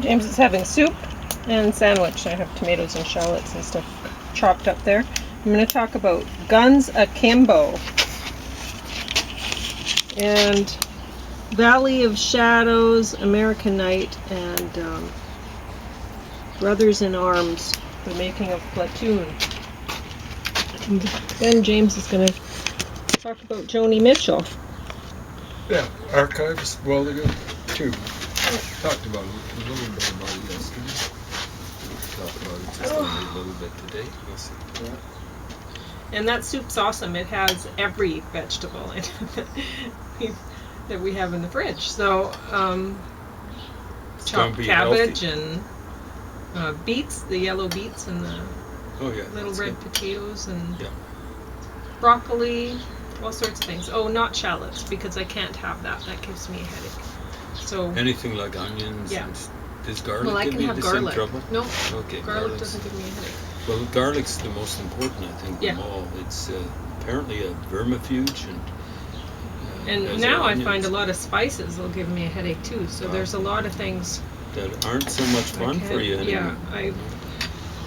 James is having soup and sandwich. I have tomatoes and shallots and stuff chopped up there. I'm going to talk about Guns Akimbo and Valley of Shadows, American Night, and Brothers in Arms, The Making of Platoon. And then James is going to talk about Joni Mitchell. Yeah, archives, well, they got two. Talked about it a little bit about it yesterday. We'll talk about it just only a little bit today. Yeah. And that soup's awesome. It has every vegetable in it that we have in the fridge. So, chopped cabbage and beets, the yellow beets, and the little red potatoes, and broccoli, all sorts of things. Oh, not shallots, because I can't have that. That gives me a headache. So anything like onions? Yeah. Does garlic give me the same trouble? No. Okay. Garlic doesn't give me a headache. Well, garlic's the most important, I think, of all. It's apparently a vermifuge, and now I find a lot of spices will give me a headache too. So there's a lot of things that aren't so much fun for you anymore. Yeah,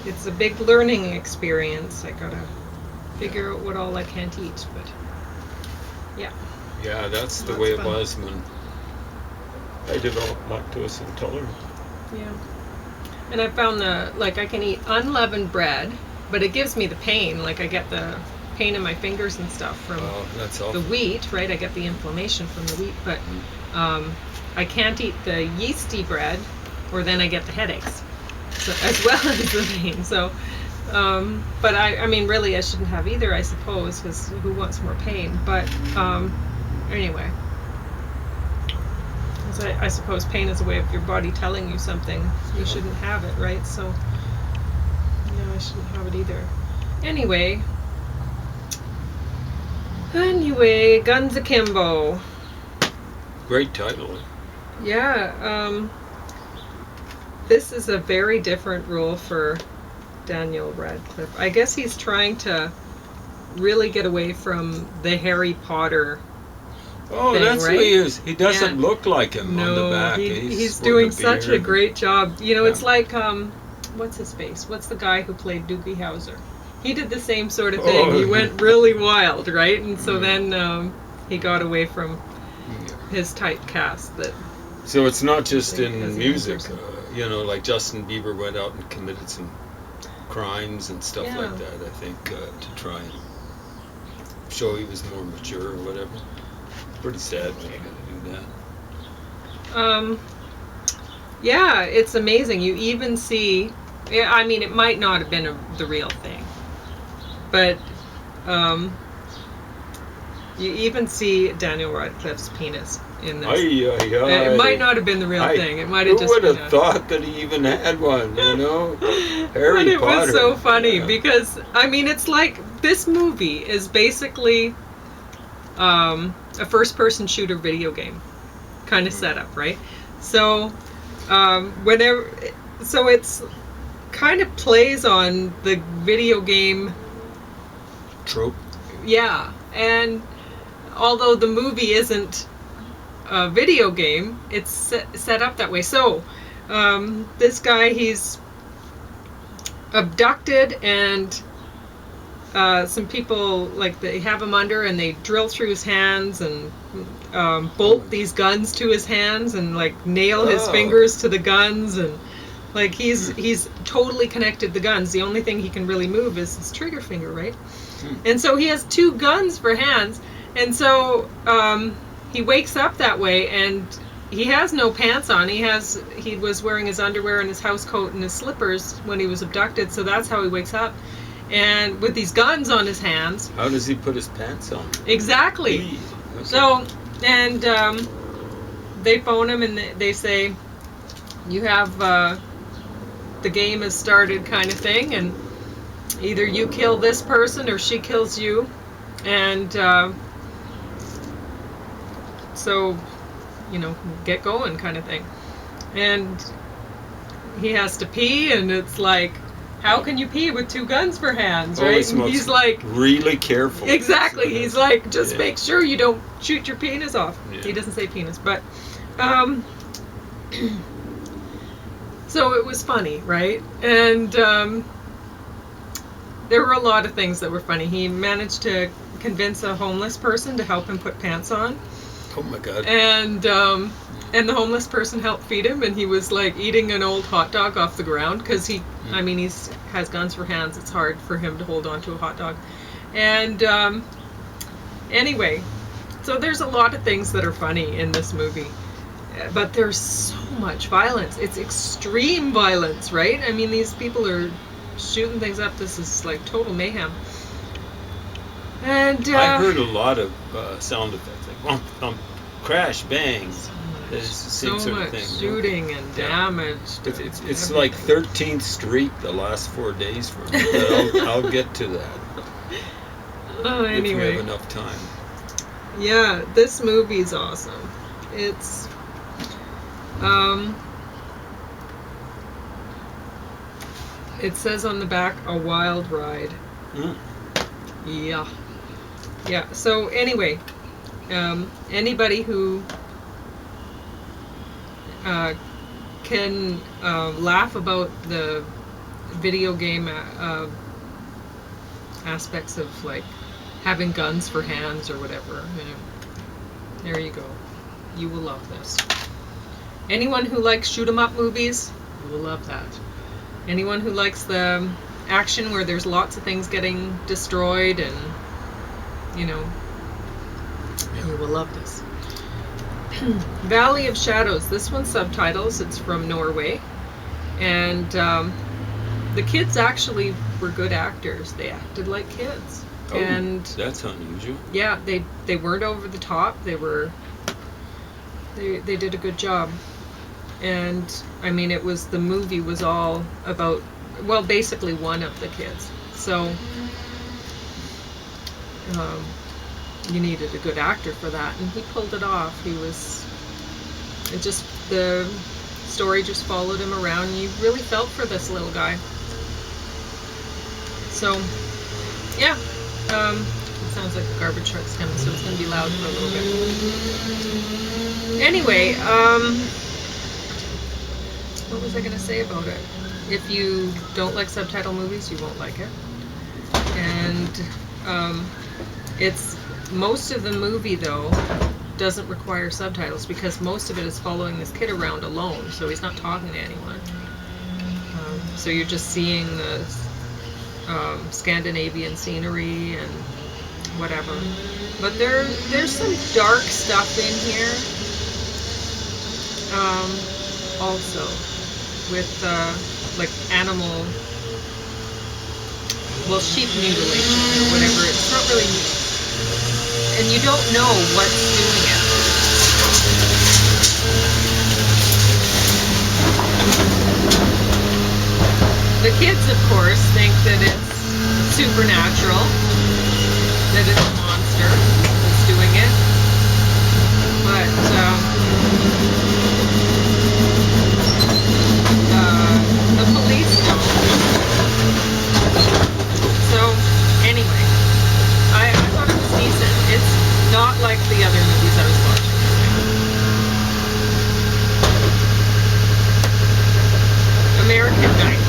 it's a big learning experience. I gotta figure out what all I can't eat, but yeah. Yeah, that's the way it was when I developed lactose intolerance. Yeah. And I found I can eat unleavened bread, but it gives me the pain. Like I get the pain in my fingers and stuff from the wheat, right? I get the inflammation from the wheat, but I can't eat the yeasty bread, or then I get the headaches, so, as well as the pain. So, but I mean, really, I shouldn't have either, I suppose, because who wants more pain? But anyway. I suppose pain is a way of your body telling you something. You shouldn't have it, right? So, no, I shouldn't have it either. Anyway, Guns Akimbo. Great title. Yeah, this is a very different role for Daniel Radcliffe. I guess he's trying to really get away from the Harry Potter thing, that's right? who he is. He doesn't look like him on the back. He's doing such a great job. You know, it's like, what's his face? What's the guy who played Doogie Howser? He did the same sort of thing. He went really wild, right? And so then he got away from his typecast. So it's not just in music. Like Justin Bieber went out and committed some crimes and stuff like that, I think, to try and show he was more mature or whatever. Pretty sad when you gotta do that. Yeah, it's amazing. You even see, I mean, it might not have been the real thing, but you even see Daniel Radcliffe's penis in this. It might not have been the real thing. It might have just been. Who would have thought that he even had one? Harry But it Potter. was so funny because I mean, it's like this movie is basically a first-person shooter video game kind of setup, right? So it's kind of plays on the video game trope. Yeah, and although the movie isn't a video game, it's set up that way. So this guy, he's abducted, and some people, they have him under, and they drill through his hands and bolt these guns to his hands and nail his fingers to the guns, and he's totally connected the guns. The only thing he can really move is his trigger finger, right? And so he has two guns for hands, and so he wakes up that way, and he has no pants on. He was wearing his underwear and his house coat and his slippers when he was abducted, so that's how he wakes up. And with these guns on his hands. How does he put his pants on? Exactly. Okay. So, and they phone him and they say, you have, the game has started kind of thing, and either you kill this person or she kills you. And so, get going kind of thing. And he has to pee, and it's like, how can you pee with two guns for hands, right? And he's like, really careful. Exactly. He's like, just make sure you don't shoot your penis off. Yeah. He doesn't say penis, but So it was funny, right? And there were a lot of things that were funny. He managed to convince a homeless person to help him put pants on. Oh my God. And the homeless person helped feed him, and he was like eating an old hot dog off the ground because I mean, has guns for hands. It's hard for him to hold on to a hot dog. And anyway, so there's a lot of things that are funny in this movie, but there's so much violence. It's extreme violence, right? I mean, these people are shooting things up. This is like total mayhem. And I heard a lot of sound effects, like bump, thump, crash, bang. There's the same so sort much of thing. shooting and damage. It's like 13th Street the last 4 days for me. But I'll get to that. Oh, anyway. If we have enough time. Yeah, this movie's awesome. It's it says on the back, a wild ride. Yeah. Yeah, so anyway, anybody who can laugh about the video game aspects of like having guns for hands or whatever, there you go. You will love this. Anyone who likes shoot 'em up movies, you will love that. Anyone who likes the action where there's lots of things getting destroyed and you will love this. Valley of Shadows. This one's subtitles. It's from Norway. And the kids actually were good actors. They acted like kids. Oh, and that's unusual. Yeah, they weren't over the top. They did a good job. And I mean, the movie was all about, well, basically one of the kids. So you needed a good actor for that, and he pulled it off. The story just followed him around, and you really felt for this little guy. So, yeah. It sounds like the garbage truck's coming, so it's going to be loud for a little bit. Anyway, what was I going to say about it? If you don't like subtitle movies, you won't like it. And most of the movie, though, doesn't require subtitles because most of it is following this kid around alone, so he's not talking to anyone. So you're just seeing the Scandinavian scenery and whatever. But there's some dark stuff in here also with like animal, sheep mutilation or whatever. It's not really, and you don't know what's doing it. The kids, of course, think that it's supernatural, that it's a monster that's doing it. But the police don't. So, anyway, I thought it was decent. It's not like the other movies I was watching. American Night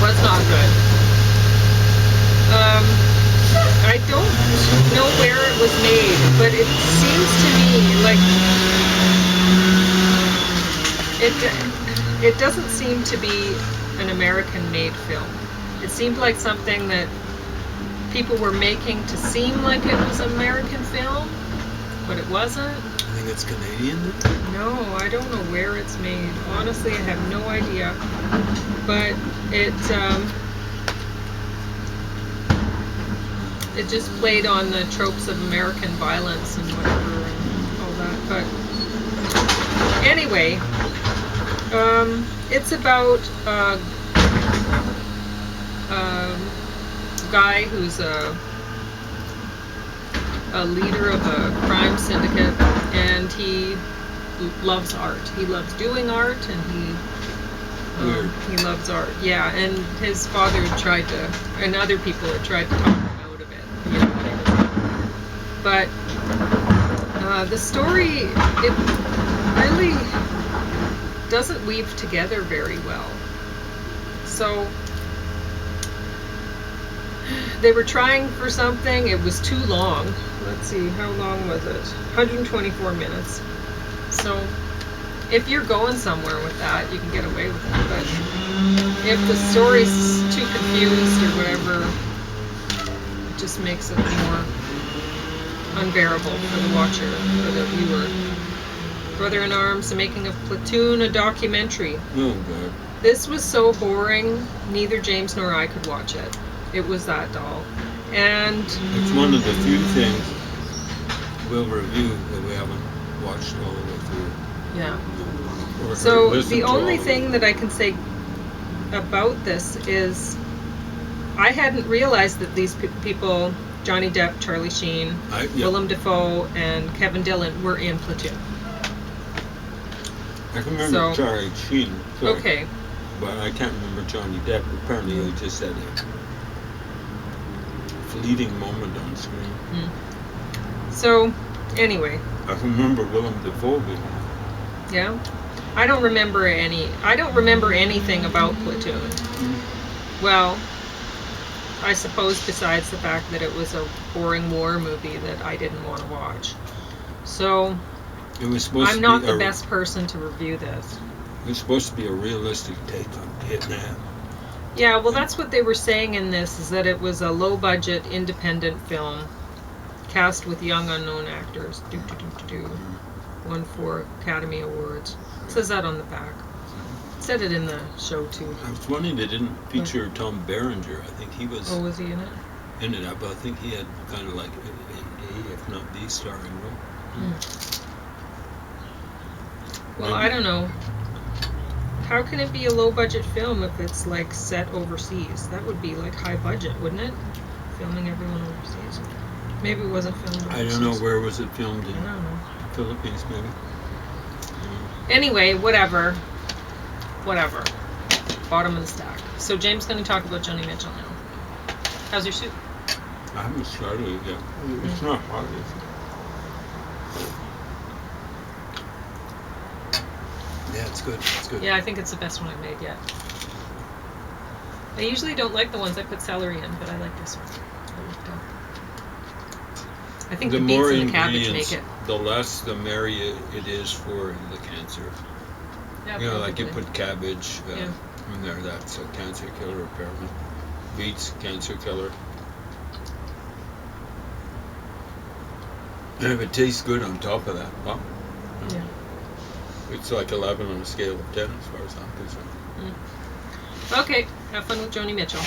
was not good. I don't know where it was made, but it seems to me like it doesn't seem to be an American-made film. It seemed like something that people were making to seem like it was an American film, but it wasn't. I think it's Canadian. No, I don't know where it's made. Honestly, I have no idea. But it just played on the tropes of American violence and whatever and all that. But anyway, it's about a guy who's a leader of a crime syndicate, and he loves art. He loves doing art, and he loves art. Yeah, and his father tried to, and other people had tried to talk him out of it. But the story, it really, doesn't weave together very well. So they were trying for something. It was too long. Let's see, how long was it? 124 minutes. So if you're going somewhere with that, you can get away with it. But if the story's too confused or whatever, it just makes it more unbearable for the watcher, for the viewer. Brother in Arms, The Making of Platoon, a documentary. Oh, God. This was so boring, neither James nor I could watch it. It was that dull. And it's one of the few things we'll review that we haven't watched all the way through. yeah. Or So listened the to only all of thing it. that I can say about this is I hadn't realized that these people, Johnny Depp, Charlie Sheen, Willem Dafoe, and Kevin Dillon, were in Platoon. I can remember Charlie Sheen. Sorry. Okay. But I can't remember Johnny Depp. Apparently he just had a fleeting moment on screen. So, anyway. I can remember Willem Dafoe being. Yeah? I don't remember anything about Platoon. Well, I suppose besides the fact that it was a boring war movie that I didn't want to watch. So, It was supposed I'm to not be the best person to review this. It was supposed to be a realistic take on Vietnam. Yeah, well, that's what they were saying in this, is that it was a low-budget, independent film cast with young, unknown actors. Won 4 Academy Awards. It says that on the back. It said it in the show, too. I was wondering they didn't feature Tom Berenger. I think he was Oh, was he in it? in it, but I think he had kind of like a, if not the starring role. Well, I don't know. How can it be a low-budget film if it's, like, set overseas? That would be, like, high budget, wouldn't it? Filming everyone overseas. Maybe it wasn't filmed overseas. I don't know, where was it filmed in? I don't know. Philippines, maybe. Anyway, whatever. Bottom of the stack. So James is going to talk about Joni Mitchell now. How's your soup? I haven't started it yet. It's not hot, is it? Yeah, it's good. It's good. Yeah, I think it's the best one I've made yet. I usually don't like the ones I put celery in, but I like this one. I think the beets and the cabbage make it. The less, the merrier it is for the cancer. Yeah, you know, like you probably. put cabbage in there, that's a cancer killer apparently. Beets, cancer killer. And if it tastes good on top of that, well, Yeah. it's like 11 on a scale of 10 as far as I'm concerned. Okay, have fun with Joni Mitchell.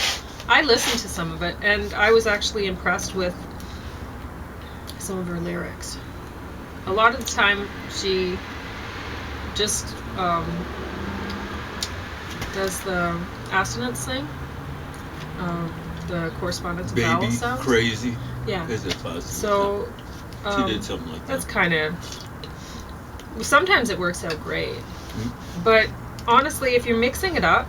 I listened to some of it, and I was actually impressed with some of her lyrics. A lot of the time, she just does the assonance thing, the correspondence of vowel Baby sounds. Crazy Yeah. is a classic. So she did something like that. that's kind of. Sometimes it works out great, but honestly, if you're mixing it up,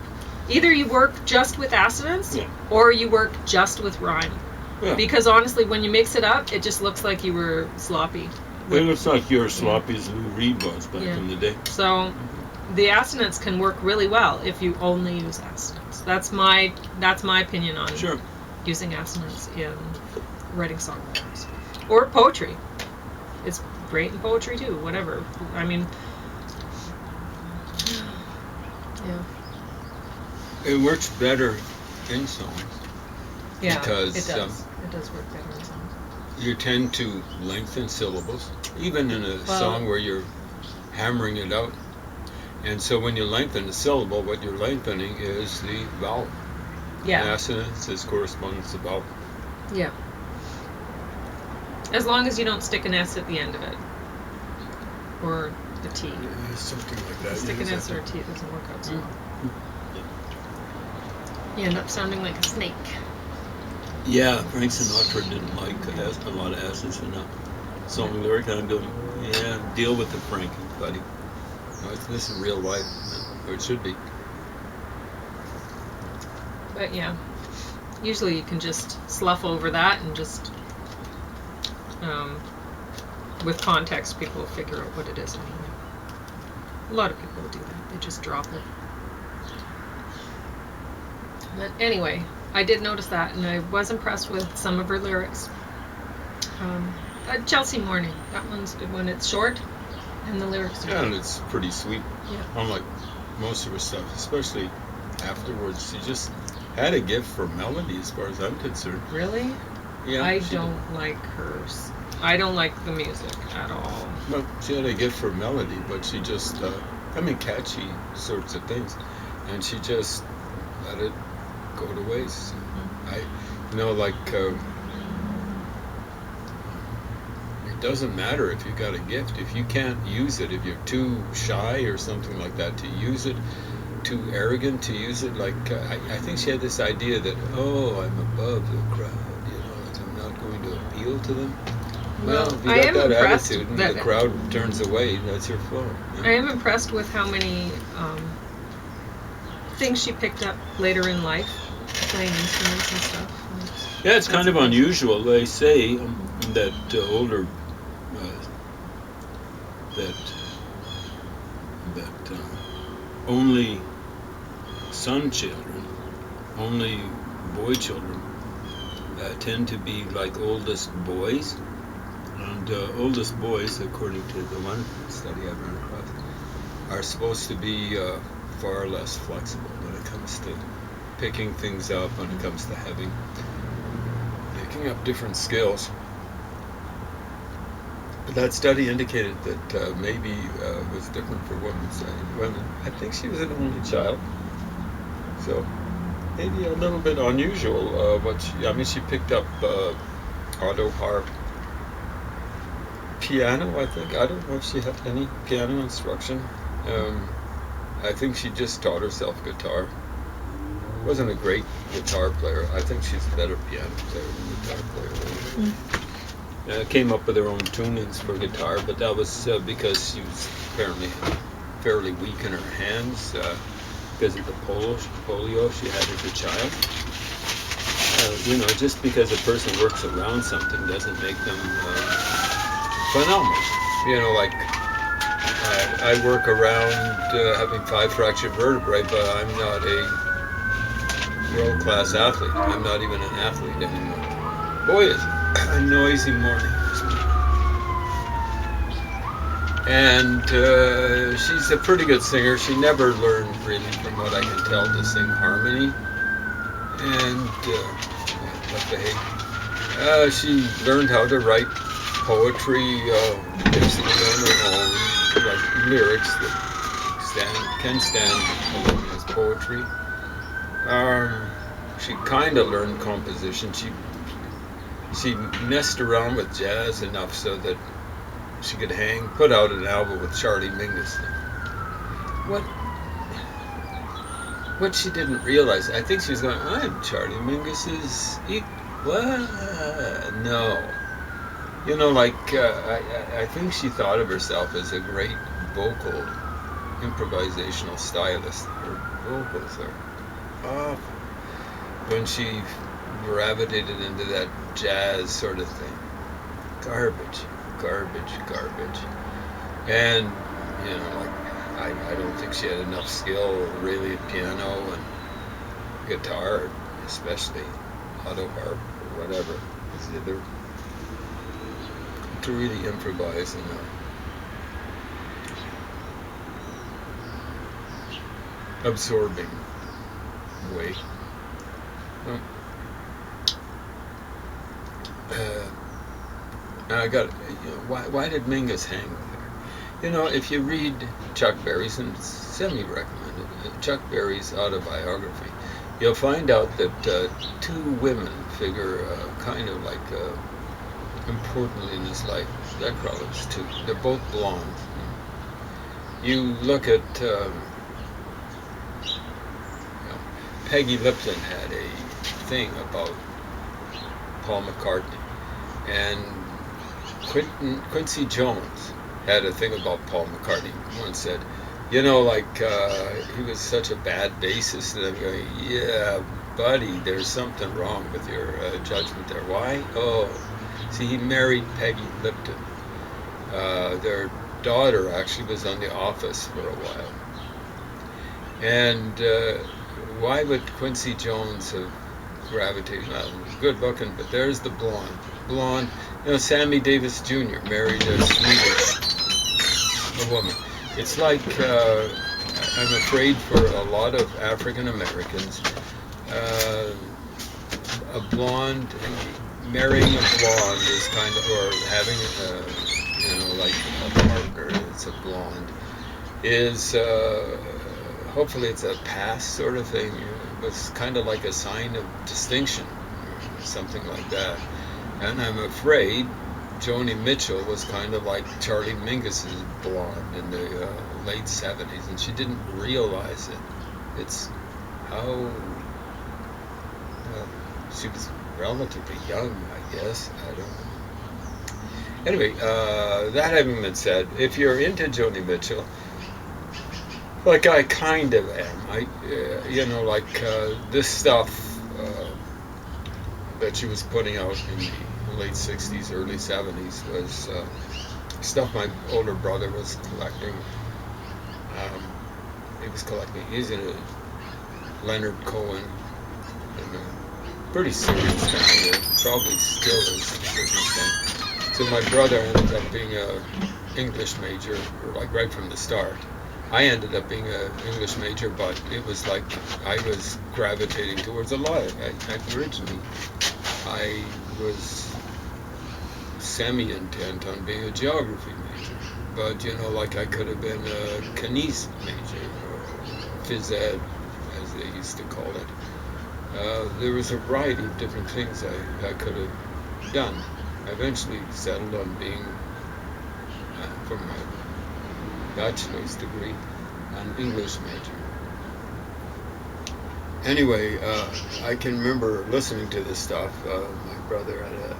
either you work just with assonance or you work just with rhyme. Yeah. Because honestly, when you mix it up, it just looks like you were sloppy. It looks like you're as sloppy as Lou Reed was back in the day. So the assonance can work really well if you only use assonance. That's my opinion on using assonance in writing songwriters or poetry. It's great in poetry too. Whatever. I mean, it works better in songs. Yeah, because it does. It does work better in songs. You tend to lengthen syllables, even in a song where you're hammering it out. And so when you lengthen a syllable, what you're lengthening is the vowel. Yeah. And assonance is correspondence to vowel. Yeah. As long as you don't stick an S at the end of it. Or a T. Yeah, something like that. Stick an S or a T, it doesn't work out so well. You end up sounding like a snake. Yeah, Frank Sinatra didn't like a lot of S's in that song lyric. And I'm going, deal with it, Frank, buddy. No, this is real life, or it should be. But yeah, usually you can just slough over that and just, with context, people will figure out what it is anyway. A lot of people do that. They just drop it. But anyway, I did notice that, and I was impressed with some of her lyrics. Chelsea Morning, that one's a good one. It's short, and the lyrics are Yeah, good. and it's pretty sweet. Yeah. Unlike most of her stuff, especially afterwards, she just had a gift for melody, as far as I'm concerned. Really? Yeah. I don't like hers. I don't like the music at all. Well, she had a gift for melody, but she just, catchy sorts of things, and she just let it go to waste. It doesn't matter if you got a gift. If you can't use it, if you're too shy or something like that to use it, too arrogant to use it, I think she had this idea that, I'm above the crowd, I'm not going to appeal to them. Well, if you got that attitude and the crowd turns away, that's your fault. Yeah? I am impressed with how many things she picked up later in life, playing instruments and stuff. Yeah, it's kind of unusual. They say that older, only only boy children tend to be like oldest boys. And oldest boys, according to the one study I've run across, are supposed to be far less flexible when it comes to picking things up, when it comes to picking up different skills. But that study indicated that maybe it was different for women. I think she was an only child, so maybe a little bit unusual. She picked up auto harp, piano, I think. I don't know if she had any piano instruction. I think she just taught herself guitar. Wasn't a great guitar player. I think she's a better piano player than guitar player. Came up with her own tunings for guitar, but that was because she was apparently fairly weak in her hands because of the polio she had as a child. Just because a person works around something doesn't make them phenomenal. I work around having 5 fractured vertebrae, but I'm not a world-class athlete. I'm not even an athlete anymore. Boy, is a noisy morning. And she's a pretty good singer. She never learned, really, from what I can tell, to sing harmony. And what the heck? She learned how to write poetry, basically on her own, like lyrics that can stand alone as poetry. She kind of learned composition. She messed around with jazz enough so that she could put out an album with Charlie Mingus. What she didn't realize, I think she was going, I'm Charlie Mingus's what? No. I think she thought of herself as a great vocal improvisational stylist. Her vocals are awful. When she gravitated into that jazz sort of thing, garbage. And I don't think she had enough skill really at piano and guitar, especially auto harp or whatever, to really improvise in a absorbing way. I got why did Mingus hang with her? If you read Chuck Berry's, and semi-recommended, Chuck Berry's autobiography, you'll find out that 2 women figure kind of like importantly in his life. That crowd's 2. They're both blonde. You look at Peggy Lipton had a thing about Paul McCartney, and Quincy Jones had a thing about Paul McCartney. Once said, he was such a bad bassist, and I'm going, yeah, buddy, there's something wrong with your judgment there. Why? Oh, see, he married Peggy Lipton. They're daughter actually was on The Office for a while. And why would Quincy Jones have gravitated? Well, good looking, but there's the blonde. Blonde, Sammy Davis Jr. married a Swedish woman. It's like, I'm afraid for a lot of African Americans, a blonde, marrying a blonde is kind of, or having like a partner that's a blonde, is, hopefully it's a pass sort of thing. It was kind of like a sign of distinction, or something like that. And I'm afraid Joni Mitchell was kind of like Charlie Mingus's blonde in the late 70s, and she didn't realize it. It's how she was relatively young, I guess. I don't know. Anyway, that having been said, if you're into Joni Mitchell, like I kind of am, this stuff that she was putting out in the late 60s, early 70s was stuff my older brother was collecting. He was collecting, he's in a Leonard Cohen, and a pretty serious guy, probably still is to a certain extent. So my brother ended up being a English major, or like right from the start. I ended up being an English major, but it was like I was gravitating towards a lot. Originally, I was semi-intent on being a geography major, but like I could have been a Kines major, or phys ed, as they used to call it. There was a variety of different things I could have done. I eventually settled on being, for my bachelor's degree, an English major. Anyway, I can remember listening to this stuff. My brother had a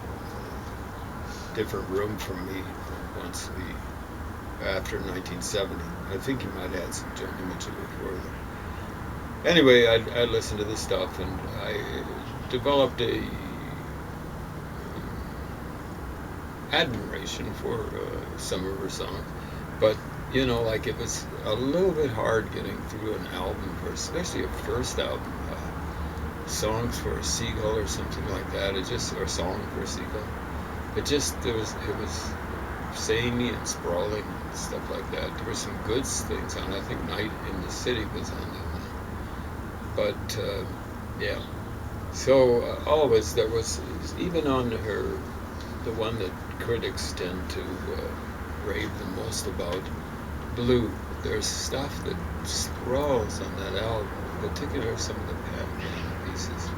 different room from me once after 1970. I think he might have had some Joni Mitchell before that. Anyway, I listened to this stuff, and I developed a admiration for some of her songs, but like it was a little bit hard getting through an album, especially a first album, Songs for a Seagull or something like that. Or Song for a Seagull. It was samey and sprawling and stuff like that. There were some good things on it. I think Night in the City was on that one. But yeah. So always there was, even on her, the one that critics tend to rave the most about, Blue, there's stuff that sprawls on that album, in particular some of the Pat Gang pieces.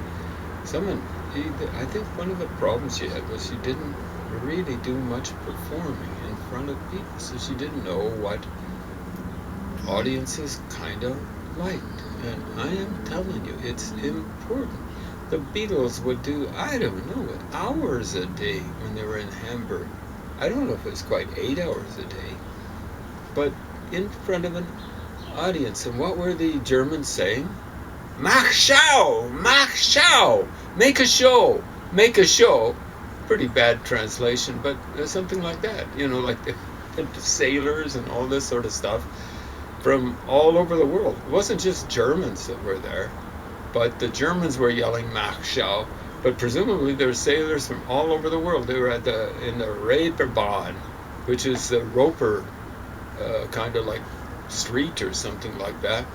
I think one of the problems she had was she didn't really do much performing in front of people, so she didn't know what audiences kind of liked. And I am telling you, it's important. The Beatles would do, I don't know, hours a day when they were in Hamburg. I don't know if it was quite 8 hours a day, but in front of an audience. And what were the Germans saying? Mach schau! Mach schau! Make a show! Make a show! Pretty bad translation, but something like that. Like the sailors and all this sort of stuff from all over the world. It wasn't just Germans that were there, but the Germans were yelling Mach schau, but presumably there were sailors from all over the world. They were in the Reeperbahn, which is the roper kind of like street or something like that.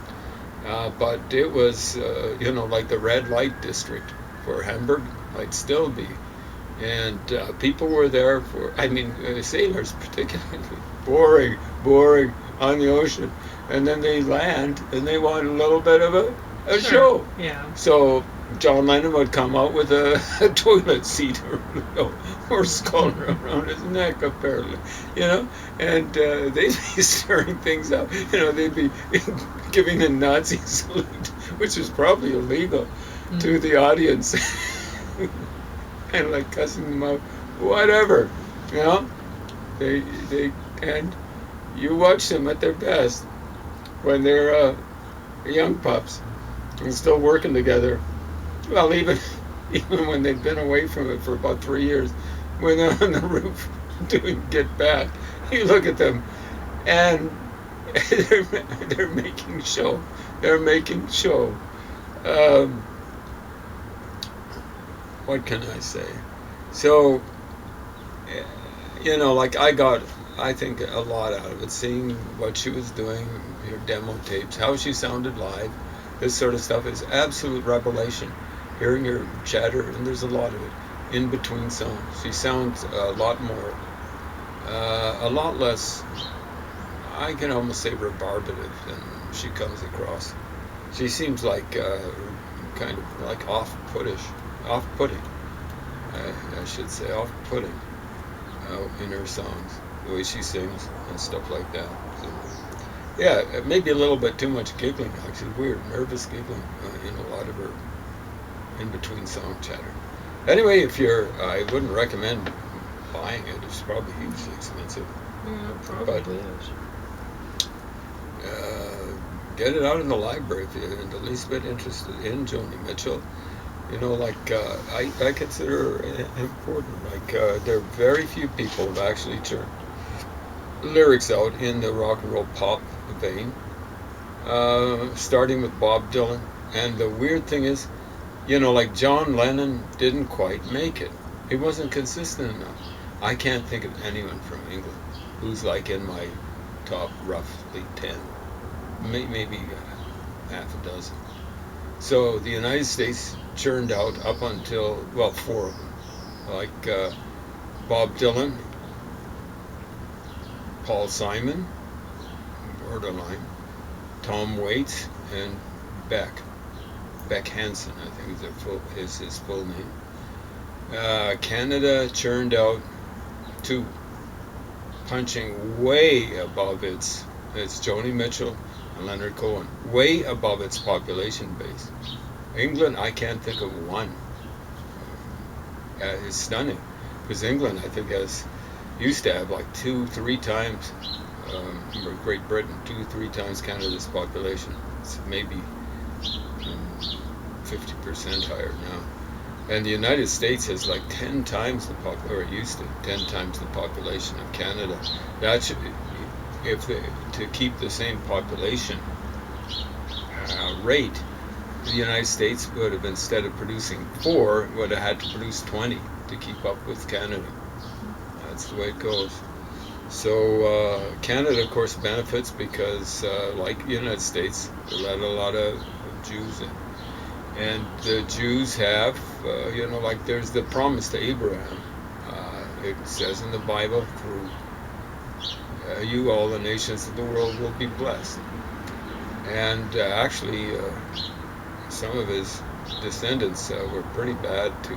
But it was, like the red light district for Hamburg might still be. And people were there sailors particularly, boring on the ocean. And then they land and they want a little bit of a Sure. show. Yeah. So John Lennon would come out with a toilet seat or collar around his neck, apparently, and they'd be stirring things up. They'd be giving a Nazi salute, which is probably illegal, to the audience, and like cussing them out, whatever, and you watch them at their best when they're young pups and still working together. Well, even when they've been away from it for about 3 years, when they're on the roof doing Get Back, you look at them and they're making show. They're making show. Um, what can I say? So, like I think a lot out of it, seeing what she was doing, her demo tapes, how she sounded live, this sort of stuff is absolute revelation. Hearing her chatter, and there's a lot of it, in between songs. She sounds a lot more, a lot less, I can almost say rebarbative than she comes across. She seems like kind of like off-putting, I should say, off-putting in her songs, the way she sings and stuff like that. So, yeah, maybe a little bit too much giggling, actually, weird, nervous giggling in a lot of her in-between song chatter. Anyway, I wouldn't recommend buying it. It's probably hugely expensive. Yeah, it probably is. Get it out in the library if you're the least bit interested in Joni Mitchell. I consider her important. There are very few people who've actually turned lyrics out in the rock and roll pop vein, starting with Bob Dylan. And the weird thing is, like John Lennon didn't quite make it. He wasn't consistent enough. I can't think of anyone from England who's like in my top roughly 10, maybe half a dozen. So the United States churned out up until, well, 4 of them, like Bob Dylan, Paul Simon, borderline, Tom Waits, and Beck Hansen, I think is his full name. Canada churned out 2, punching way above its Joni Mitchell and Leonard Cohen, way above its population base. England, I can't think of one. It's stunning, because England, I think, used to have like 2-3 times, Great Britain, 2-3 times Canada's population. It's maybe 50% higher now. And the United States has like 10 times the or it used to 10 times the population of Canada. That should, to keep the same population rate, the United States would have, instead of producing 4, would have had to produce 20 to keep up with Canada. That's the way it goes. So Canada, of course, benefits because, like the United States, they let a lot of Jews in. And the Jews have, like there's the promise to Abraham. It says in the Bible, through you, all the nations of the world will be blessed. And actually, some of his descendants were pretty bad to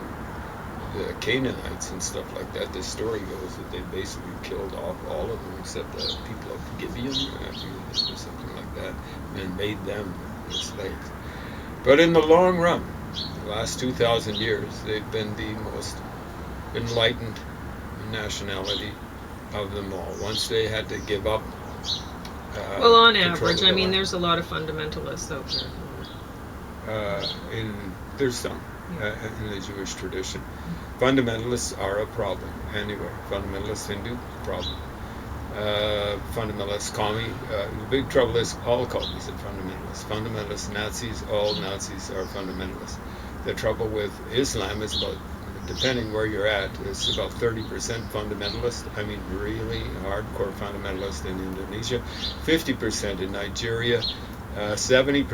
the Canaanites and stuff like that. The story goes that they basically killed off all of them except the people of Gibeon or something like that, and made them the slaves. But in the long run, the last 2,000 years, they've been the most enlightened nationality of them all. Once they had to give up. Well, on average, I mean, there's a lot of fundamentalists out there. There's some in the Jewish tradition. Fundamentalists are a problem anyway. Fundamentalist Hindu, problem. Fundamentalist commie. The big trouble is all commies are fundamentalists. Fundamentalist Nazis, all Nazis are fundamentalists. The trouble with Islam is about, depending where you're at, it's about 30% fundamentalist. I mean, really hardcore fundamentalist in Indonesia. 50% in Nigeria. 70%